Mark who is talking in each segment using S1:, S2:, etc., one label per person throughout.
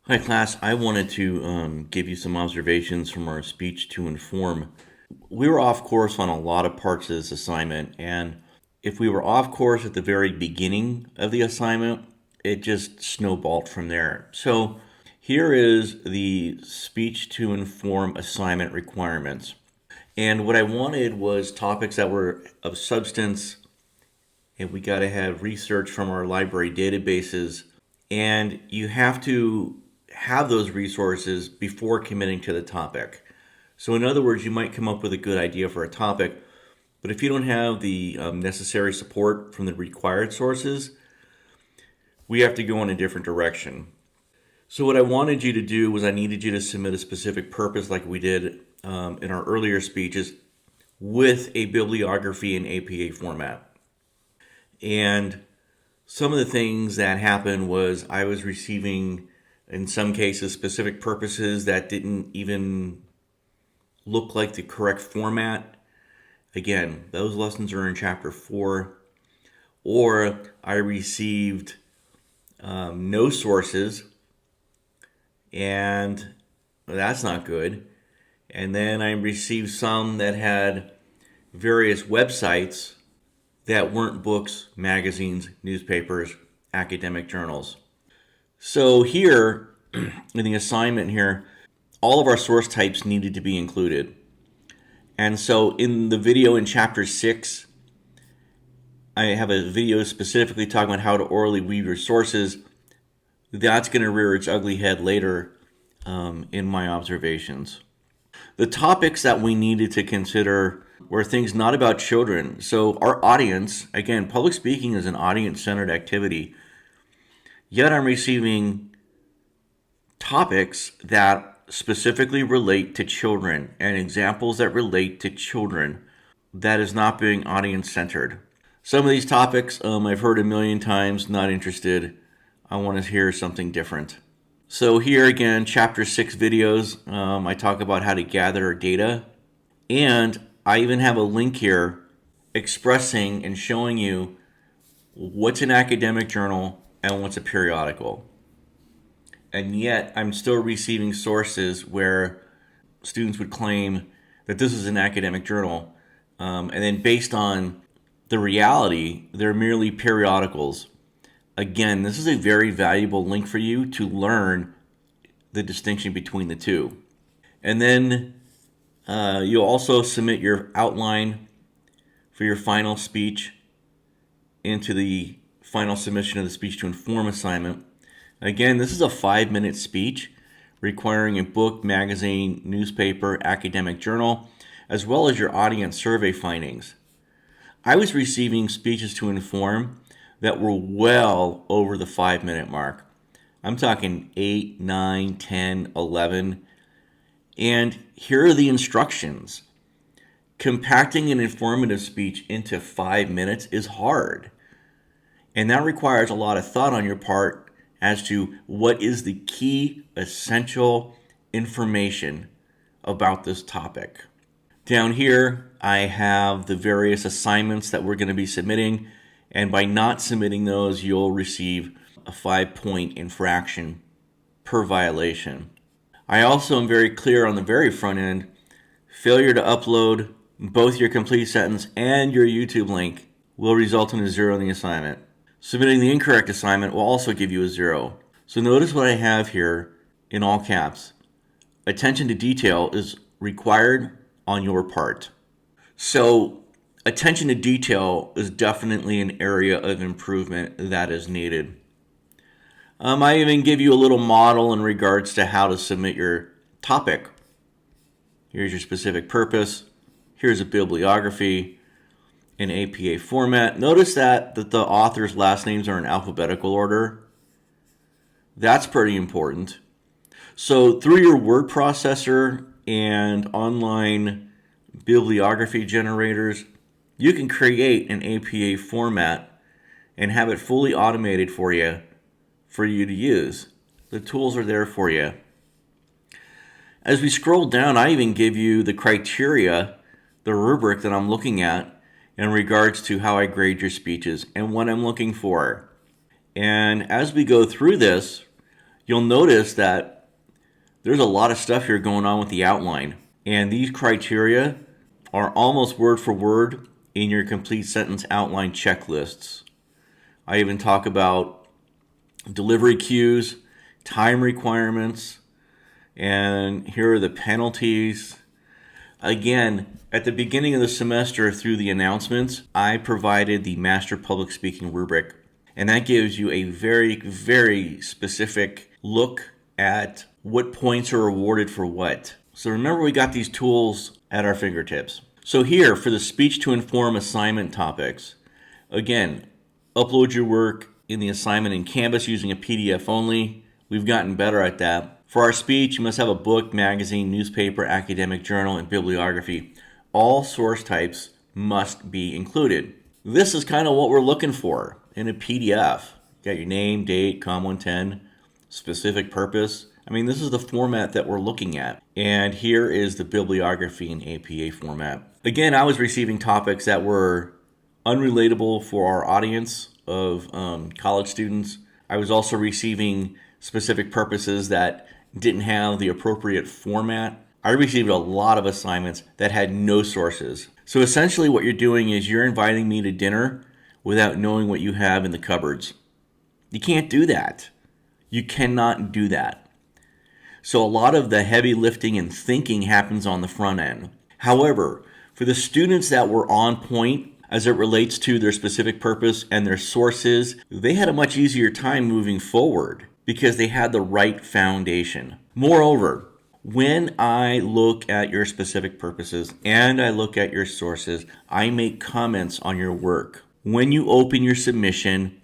S1: Hi, class. I wanted to give you some observations from our speech to inform. We were off course on a lot of parts of this assignment, and if we were off course at the very beginning of the assignment, it just snowballed from there. So here is the speech to inform assignment requirements. And what I wanted was topics that were of substance, and we got to have research from our library databases, and you have to have those resources before committing to the topic. So, in other words, you might come up with a good idea for a topic, but if you don't have the necessary support from the required sources, we have to go in a different direction. So, what I wanted you to do was I needed you to submit a specific purpose, like we did in our earlier speeches, with a bibliography in APA format. And some of the things that happened was I was receiving, in some cases, specific purposes that didn't even look like the correct format. Again, those lessons are in chapter 4. Or I received no sources, and that's not good. And then I received some that had various websites that weren't books, magazines, newspapers, academic journals. So here, in the assignment here, all of our source types needed to be included. And so in the video in chapter 6, I have a video specifically talking about how to orally weave your sources. That's going to rear its ugly head later in my observations. The topics that we needed to consider were things not about children. So our audience, again, public speaking is an audience-centered activity. Yet I'm receiving topics that specifically relate to children and examples that relate to children that is not being audience-centered. Some of these topics I've heard a million times, not interested. I want to hear something different. So here again, chapter 6 videos, I talk about how to gather data. And I even have a link here expressing and showing you what's an academic journal and what's a periodical. And yet I'm still receiving sources where students would claim that this is an academic journal. And then based on the reality, they're merely periodicals. Again, this is a very valuable link for you to learn the distinction between the two. And then you'll also submit your outline for your final speech into the final submission of the speech to inform assignment. Again, this is a 5-minute speech requiring a book, magazine, newspaper, academic journal, as well as your audience survey findings. I was receiving speeches to inform that were well over the 5-minute mark. I'm talking 8, 9, 10, 11. And here are the instructions. Compacting an informative speech into 5 minutes is hard. And that requires a lot of thought on your part as to what is the key essential information about this topic. Down here, I have the various assignments that we're going to be submitting. And by not submitting those, you'll receive a 5-point infraction per violation. I also am very clear on the very front end, failure to upload both your complete sentence and your YouTube link will result in a 0 in the assignment. Submitting the incorrect assignment will also give you a 0. So notice what I have here in all caps. Attention to detail is required on your part. So attention to detail is definitely an area of improvement that is needed. I even give you a little model in regards to how to submit your topic. Here's your specific purpose. Here's a bibliography in APA format. Notice that the author's last names are in alphabetical order. That's pretty important. So through your word processor and online bibliography generators, you can create an APA format and have it fully automated for you to use. The tools are there for you. As we scroll down, I even give you the criteria, the rubric that I'm looking at in regards to how I grade your speeches and what I'm looking for. And as we go through this, you'll notice that there's a lot of stuff here going on with the outline. And these criteria are almost word for word in your complete sentence outline checklists. I even talk about delivery cues, time requirements, and here are the penalties. Again, at the beginning of the semester through the announcements, I provided the Master Public Speaking rubric. And that gives you a very, very specific look at what points are awarded for what. So remember, we got these tools at our fingertips. So here, for the speech to inform assignment topics, again, upload your work in the assignment in Canvas using a PDF only. We've gotten better at that. For our speech, you must have a book, magazine, newspaper, academic journal, and bibliography. All source types must be included. This is kind of what we're looking for in a PDF. You got your name, date, COM 110, specific purpose. I mean, this is the format that we're looking at. And here is the bibliography in APA format. Again, I was receiving topics that were unrelatable for our audience of college students. I was also receiving specific purposes that didn't have the appropriate format. I received a lot of assignments that had no sources. So essentially what you're doing is you're inviting me to dinner without knowing what you have in the cupboards. You can't do that. You cannot do that. So a lot of the heavy lifting and thinking happens on the front end. However, for the students that were on point as it relates to their specific purpose and their sources, they had a much easier time moving forward because they had the right foundation. Moreover, when I look at your specific purposes and I look at your sources, I make comments on your work. When you open your submission,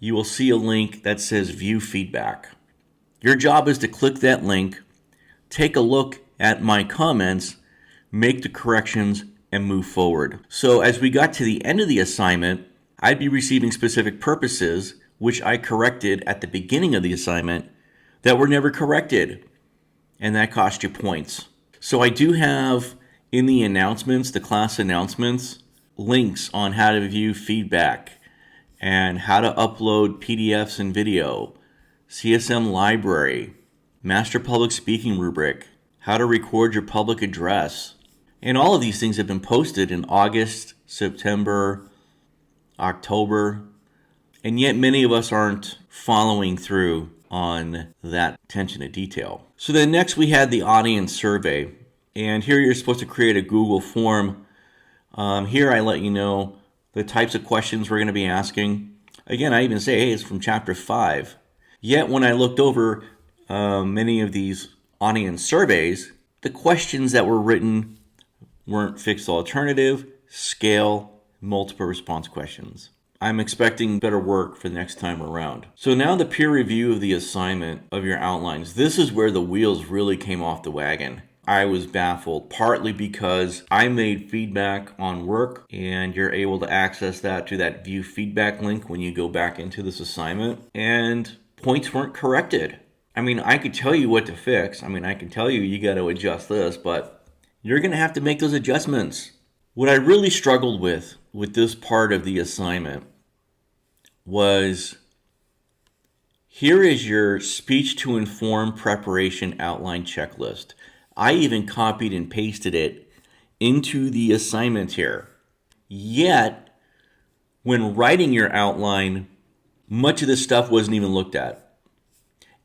S1: you will see a link that says View Feedback. Your job is to click that link, take a look at my comments, make the corrections, and move forward. So as we got to the end of the assignment, I'd be receiving specific purposes, which I corrected at the beginning of the assignment, that were never corrected. And that cost you points. So I do have in the announcements, the class announcements, links on how to view feedback and how to upload PDFs and video, CSM library, Master Public Speaking rubric, how to record your public address. And all of these things have been posted in August, September, October, and yet many of us aren't following through on that attention to detail. So then next we had the audience survey, and here you're supposed to create a Google form. Here I let you know the types of questions we're going to be asking. Again, I even say, hey, it's from chapter 5. Yet when I looked over many of these audience surveys, the questions that were written weren't fixed alternative, scale, multiple response questions. I'm expecting better work for the next time around. So now the peer review of the assignment of your outlines. This is where the wheels really came off the wagon. I was baffled, partly because I made feedback on work and you're able to access that to that view feedback link when you go back into this assignment, and points weren't corrected. I mean, I could tell you what to fix. I mean, I can tell you, you got to adjust this, but you're going to have to make those adjustments. What I really struggled with this part of the assignment was, here is your speech to inform preparation outline checklist. I even copied and pasted it into the assignment here. Yet, when writing your outline, much of this stuff wasn't even looked at.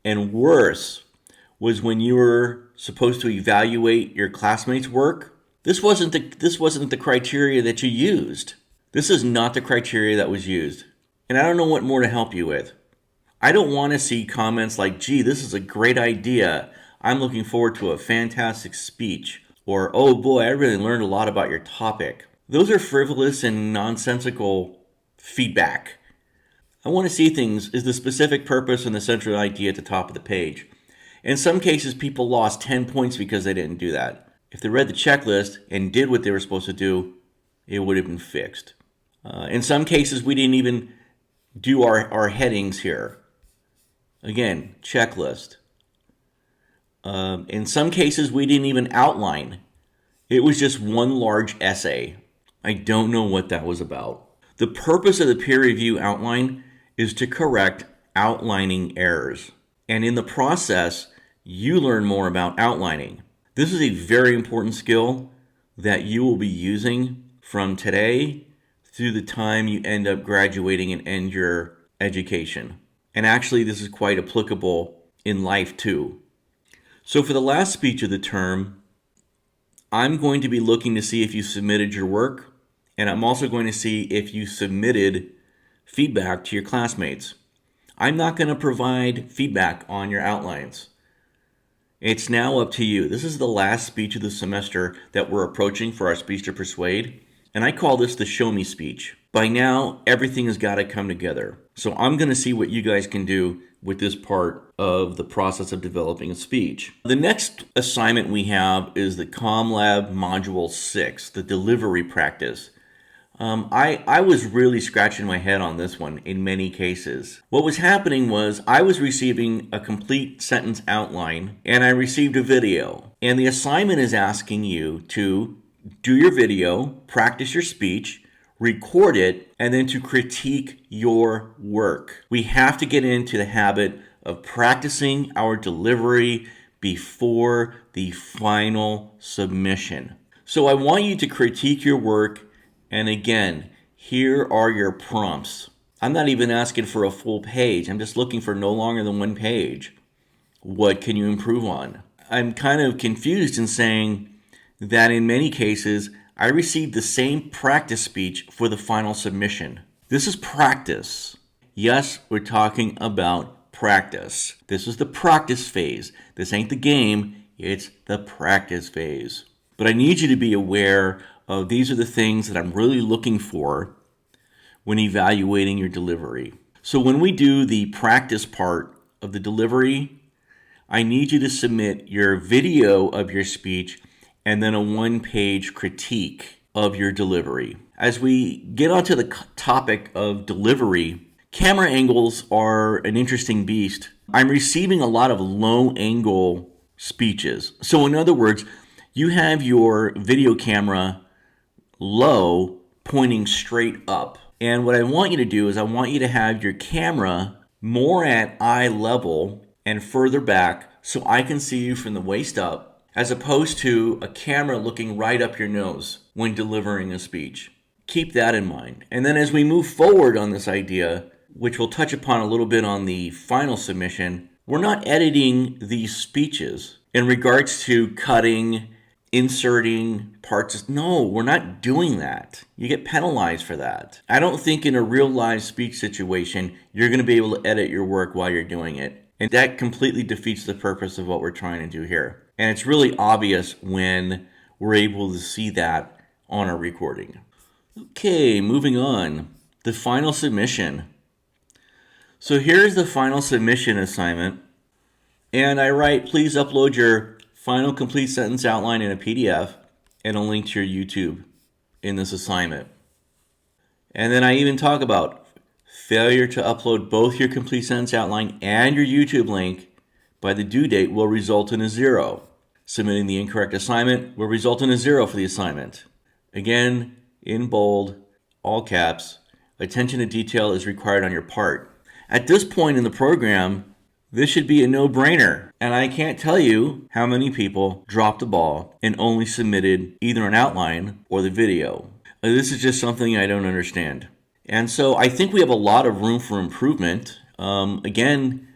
S1: And worse was when you were supposed to evaluate your classmates' work, this wasn't the criteria that you used. This is not the criteria that was used. And I don't know what more to help you with. I don't want to see comments like, gee, this is a great idea. I'm looking forward to a fantastic speech. Or, oh boy, I really learned a lot about your topic. Those are frivolous and nonsensical feedback. I want to see things is the specific purpose and the central idea at the top of the page. In some cases, people lost 10 points because they didn't do that. If they read the checklist and did what they were supposed to do, it would have been fixed. In some cases, we didn't even do our headings here. Again, checklist. In some cases, we didn't even outline. It was just one large essay. I don't know what that was about. The purpose of the peer review outline is to correct outlining errors. And in the process, you learn more about outlining. This is a very important skill that you will be using from today through the time you end up graduating and end your education. And actually, this is quite applicable in life too. So for the last speech of the term, I'm going to be looking to see if you submitted your work, and I'm also going to see if you submitted feedback to your classmates. I'm not going to provide feedback on your outlines. It's now up to you. This is the last speech of the semester that we're approaching for our Speech to Persuade, and I call this the show me speech. By now, everything has got to come together. So I'm going to see what you guys can do with this part of the process of developing a speech. The next assignment we have is the CommLab Module 6, the delivery practice. I was really scratching my head on this one in many cases. What was happening was I was receiving a complete sentence outline and I received a video. And the assignment is asking you to do your video, practice your speech, record it, and then to critique your work. We have to get into the habit of practicing our delivery before the final submission. So I want you to critique your work. And again, here are your prompts. I'm not even asking for a full page. I'm just looking for no longer than one page. What can you improve on? I'm kind of confused in saying that in many cases, I received the same practice speech for the final submission. This is practice. Yes, we're talking about practice. This is the practice phase. This ain't the game, it's the practice phase. But I need you to be aware of these are the things that I'm really looking for when evaluating your delivery. So when we do the practice part of the delivery, I need you to submit your video of your speech and then a one-page critique of your delivery. As we get onto the topic of delivery, camera angles are an interesting beast. I'm receiving a lot of low-angle speeches. So in other words, you have your video camera low, pointing straight up. And what I want you to do is I want you to have your camera more at eye level and further back so I can see you from the waist up, as opposed to a camera looking right up your nose when delivering a speech. Keep that in mind. And then as we move forward on this idea, which we'll touch upon a little bit on the final submission, we're not editing these speeches in regards to cutting, inserting parts. No, we're not doing that. You get penalized for that. I don't think in a real live speech situation, you're going to be able to edit your work while you're doing it. And that completely defeats the purpose of what we're trying to do here. And it's really obvious when we're able to see that on a recording. Okay, moving on. The final submission. So here's the final submission assignment. And I write, please upload your final complete sentence outline in a PDF and a link to your YouTube in this assignment. And then I even talk about failure to upload both your complete sentence outline and your YouTube link by the due date will result in a 0. Submitting the incorrect assignment will result in a 0 for the assignment. Again, in bold, all caps, attention to detail is required on your part. At this point in the program, this should be a no-brainer, and I can't tell you how many people dropped the ball and only submitted either an outline or the video. This is just something I don't understand. And so I think we have a lot of room for improvement. Again,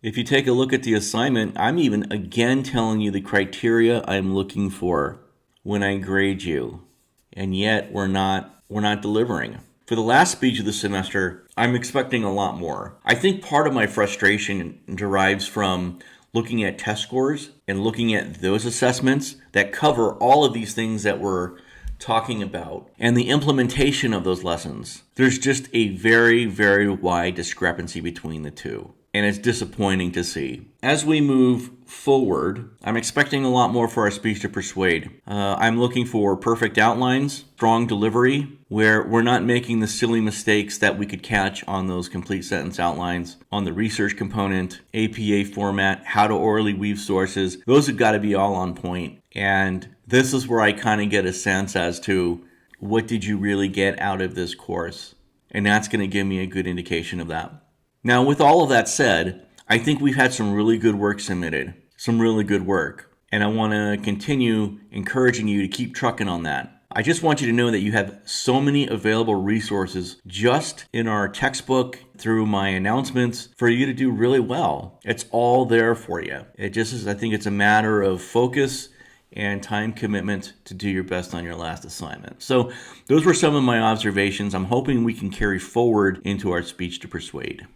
S1: if you take a look at the assignment, I'm even again telling you the criteria I'm looking for when I grade you, and yet we're not delivering. For the last speech of the semester, I'm expecting a lot more. I think part of my frustration derives from looking at test scores and looking at those assessments that cover all of these things that we're talking about and the implementation of those lessons. There's just a very, very wide discrepancy between the two, and it's disappointing to see. As we move forward, I'm expecting a lot more for our Speech to Persuade. I'm looking for perfect outlines, strong delivery, where we're not making the silly mistakes that we could catch on those complete sentence outlines, on the research component, APA format, how to orally weave sources. Those have got to be all on point. And this is where I kind of get a sense as to what did you really get out of this course. And that's going to give me a good indication of that. Now, with all of that said, I think we've had some really good work submitted, some really good work. And I want to continue encouraging you to keep trucking on that. I just want you to know that you have so many available resources just in our textbook, through my announcements, for you to do really well. It's all there for you. It just is, I think it's a matter of focus and time commitment to do your best on your last assignment. So those were some of my observations. I'm hoping we can carry forward into our Speech to Persuade.